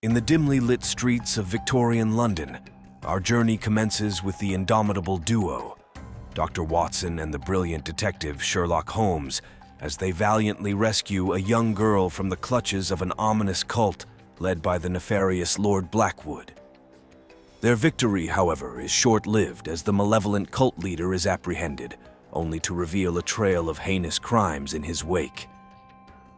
In the dimly lit streets of Victorian London, our journey commences with the indomitable duo, Dr. Watson and the brilliant detective Sherlock Holmes, as they valiantly rescue a young girl from the clutches of an ominous cult led by the nefarious Lord Blackwood. Their victory, however, is short-lived as the malevolent cult leader is apprehended, only to reveal a trail of heinous crimes in his wake.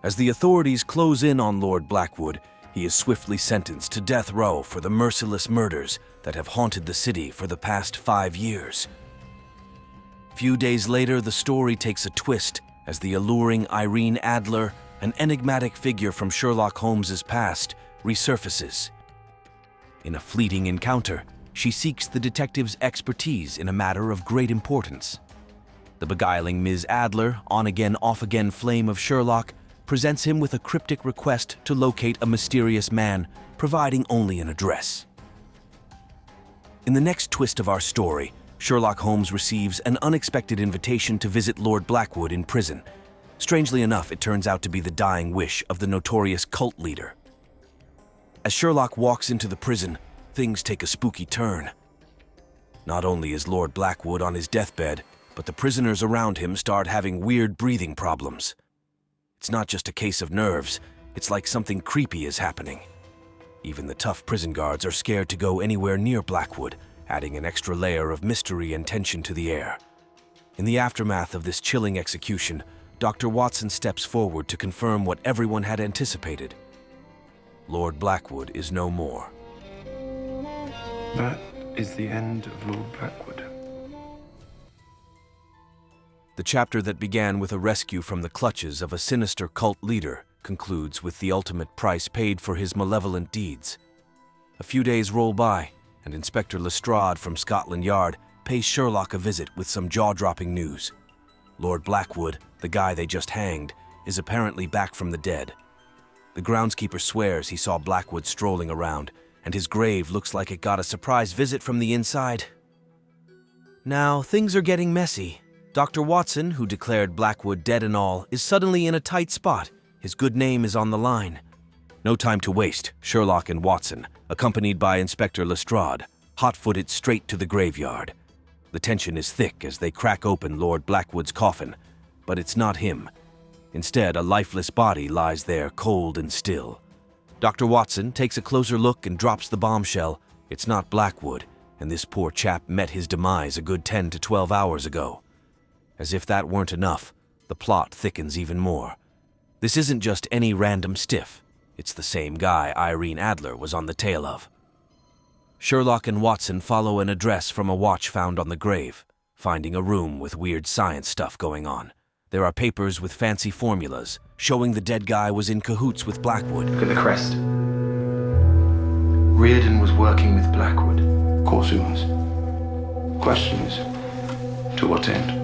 As the authorities close in on Lord Blackwood, he is swiftly sentenced to death row for the merciless murders that have haunted the city for the past 5 years. Few days later, the story takes a twist as the alluring Irene Adler, an enigmatic figure from Sherlock Holmes's past, resurfaces. In a fleeting encounter, she seeks the detective's expertise in a matter of great importance. The beguiling Ms. Adler, on-again, off-again flame of Sherlock, presents him with a cryptic request to locate a mysterious man, providing only an address. In the next twist of our story, Sherlock Holmes receives an unexpected invitation to visit Lord Blackwood in prison. Strangely enough, it turns out to be the dying wish of the notorious cult leader. As Sherlock walks into the prison, things take a spooky turn. Not only is Lord Blackwood on his deathbed, but the prisoners around him start having weird breathing problems. It's not just a case of nerves, it's like something creepy is happening. Even the tough prison guards are scared to go anywhere near Blackwood, adding an extra layer of mystery and tension to the air. In the aftermath of this chilling execution, Dr. Watson steps forward to confirm what everyone had anticipated. Lord Blackwood is no more. That is the end of Lord Blackwood. The chapter that began with a rescue from the clutches of a sinister cult leader concludes with the ultimate price paid for his malevolent deeds. A few days roll by, and Inspector Lestrade from Scotland Yard pays Sherlock a visit with some jaw-dropping news. Lord Blackwood, the guy they just hanged, is apparently back from the dead. The groundskeeper swears he saw Blackwood strolling around, and his grave looks like it got a surprise visit from the inside. Now, things are getting messy. Dr. Watson, who declared Blackwood dead and all, is suddenly in a tight spot. His good name is on the line. No time to waste, Sherlock and Watson, accompanied by Inspector Lestrade, hot-footed straight to the graveyard. The tension is thick as they crack open Lord Blackwood's coffin, but it's not him. Instead, a lifeless body lies there cold and still. Dr. Watson takes a closer look and drops the bombshell. It's not Blackwood, and this poor chap met his demise a good 10 to 12 hours ago. As if that weren't enough, the plot thickens even more. This isn't just any random stiff. It's the same guy Irene Adler was on the tail of. Sherlock and Watson follow an address from a watch found on the grave, finding a room with weird science stuff going on. There are papers with fancy formulas, showing the dead guy was in cahoots with Blackwood. Look at the crest. Reardon was working with Blackwood. Of course he was. Question is, to what end?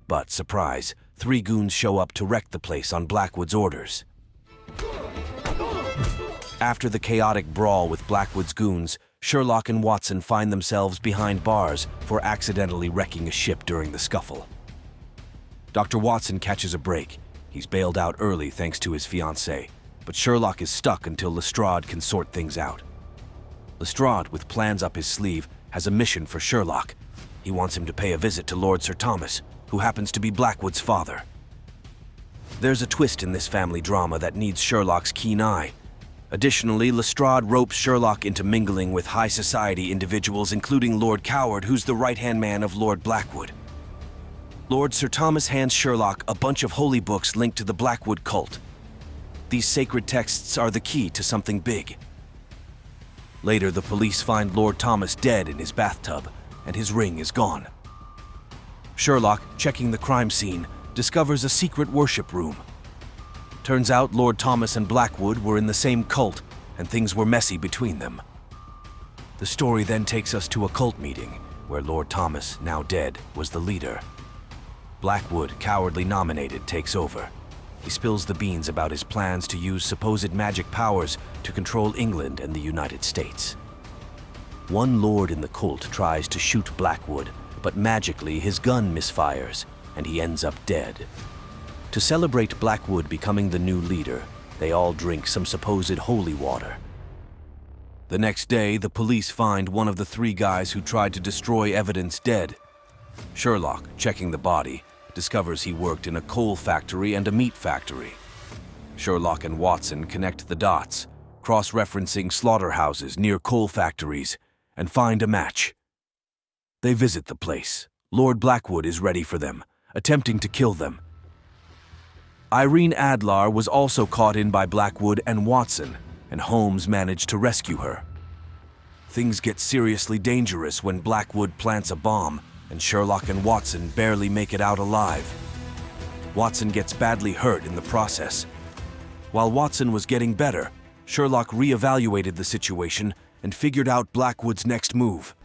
But, surprise, 3 goons show up to wreck the place on Blackwood's orders. After the chaotic brawl with Blackwood's goons, Sherlock and Watson find themselves behind bars for accidentally wrecking a ship during the scuffle. Dr. Watson catches a break. He's bailed out early thanks to his fiancée, but Sherlock is stuck until Lestrade can sort things out. Lestrade, with plans up his sleeve, has a mission for Sherlock. He wants him to pay a visit to Lord Sir Thomas, who happens to be Blackwood's father. There's a twist in this family drama that needs Sherlock's keen eye. Additionally, Lestrade ropes Sherlock into mingling with high society individuals, including Lord Coward, who's the right-hand man of Lord Blackwood. Lord Sir Thomas hands Sherlock a bunch of holy books linked to the Blackwood cult. These sacred texts are the key to something big. Later, the police find Lord Thomas dead in his bathtub, and his ring is gone. Sherlock, checking the crime scene, discovers a secret worship room. Turns out Lord Thomas and Blackwood were in the same cult, and things were messy between them. The story then takes us to a cult meeting, where Lord Thomas, now dead, was the leader. Blackwood, cowardly nominated, takes over. He spills the beans about his plans to use supposed magic powers to control England and the United States. One lord in the cult tries to shoot Blackwood, but magically his gun misfires, and he ends up dead. To celebrate Blackwood becoming the new leader, they all drink some supposed holy water. The next day, the police find one of the three guys who tried to destroy evidence dead. Sherlock, checking the body, discovers he worked in a coal factory and a meat factory. Sherlock and Watson connect the dots, cross-referencing slaughterhouses near coal factories, and find a match. They visit the place. Lord Blackwood is ready for them, attempting to kill them. Irene Adler was also caught in by Blackwood and Watson, and Holmes managed to rescue her. Things get seriously dangerous when Blackwood plants a bomb, and Sherlock and Watson barely make it out alive. Watson gets badly hurt in the process. While Watson was getting better, Sherlock re-evaluated the situation and figured out Blackwood's next move.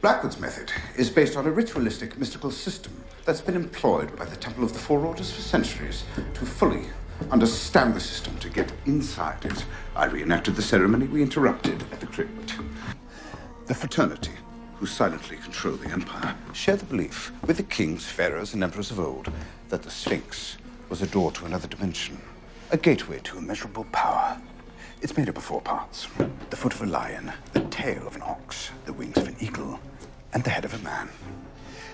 Blackwood's method is based on a ritualistic mystical system that's been employed by the Temple of the Four Orders for centuries. To fully understand the system, to get inside it, I reenacted the ceremony we interrupted at the crypt. The fraternity, who silently control the empire, share the belief with the kings, pharaohs, and emperors of old that the Sphinx was a door to another dimension, a gateway to immeasurable power. It's made up of 4 parts: the foot of a lion, the tail of an ox, the wings of an eagle, and the head of a man.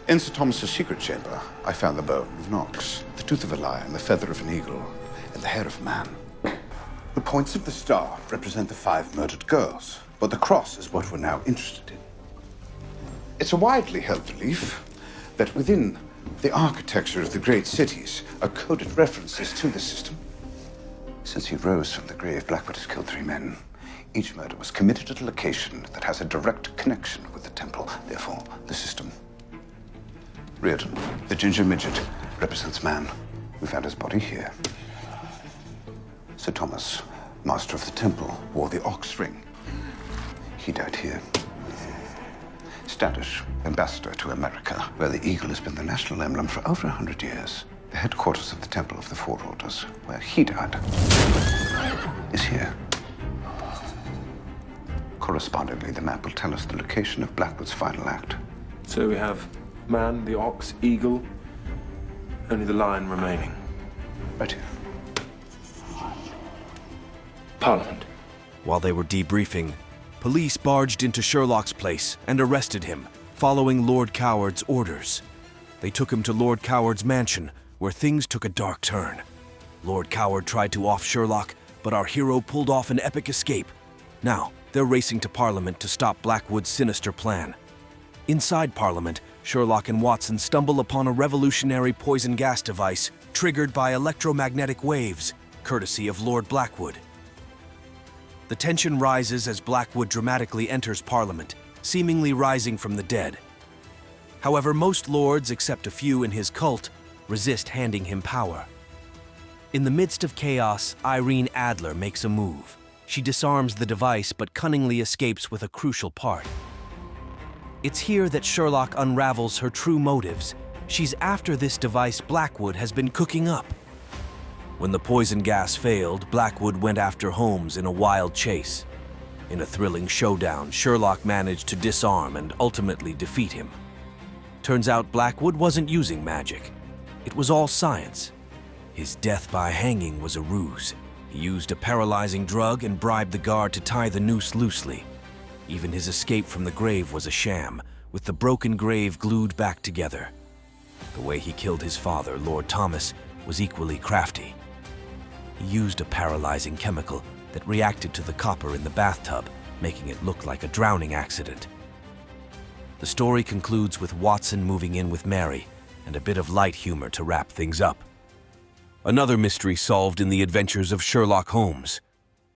In Sir Thomas's secret chamber, I found the bone of an ox, the tooth of a lion, the feather of an eagle, and the hair of a man. The points of the star represent the 5 murdered girls, but the cross is what we're now interested in. It's a widely held belief that within the architecture of the great cities are coded references to the system. Since he rose from the grave, Blackwood has killed 3 men. Each murder was committed at a location that has a direct connection with the temple, therefore the system. Reardon, the ginger midget, represents man. We found his body here. Sir Thomas, master of the temple, wore the ox ring. He died here. Standish, ambassador to America, where the eagle has been the national emblem for over 100 years. The headquarters of the Temple of the Four Orders, where he died, is here. Correspondingly, the map will tell us the location of Blackwood's final act. So we have man, the ox, eagle, only the lion remaining. Right here. Parliament. While they were debriefing, police barged into Sherlock's place and arrested him, following Lord Coward's orders. They took him to Lord Coward's mansion, where things took a dark turn. Lord Coward tried to off Sherlock, but our hero pulled off an epic escape. Now, they're racing to Parliament to stop Blackwood's sinister plan. Inside Parliament, Sherlock and Watson stumble upon a revolutionary poison gas device triggered by electromagnetic waves, courtesy of Lord Blackwood. The tension rises as Blackwood dramatically enters Parliament, seemingly rising from the dead. However, most lords, except a few in his cult, resist handing him power. In the midst of chaos, Irene Adler makes a move. She disarms the device but cunningly escapes with a crucial part. It's here that Sherlock unravels her true motives. She's after this device Blackwood has been cooking up. When the poison gas failed, Blackwood went after Holmes in a wild chase. In a thrilling showdown, Sherlock managed to disarm and ultimately defeat him. Turns out Blackwood wasn't using magic. It was all science. His death by hanging was a ruse. He used a paralyzing drug and bribed the guard to tie the noose loosely. Even his escape from the grave was a sham, with the broken grave glued back together. The way he killed his father, Lord Thomas, was equally crafty. He used a paralyzing chemical that reacted to the copper in the bathtub, making it look like a drowning accident. The story concludes with Watson moving in with Mary, and a bit of light humor to wrap things up. Another mystery solved in the adventures of Sherlock Holmes.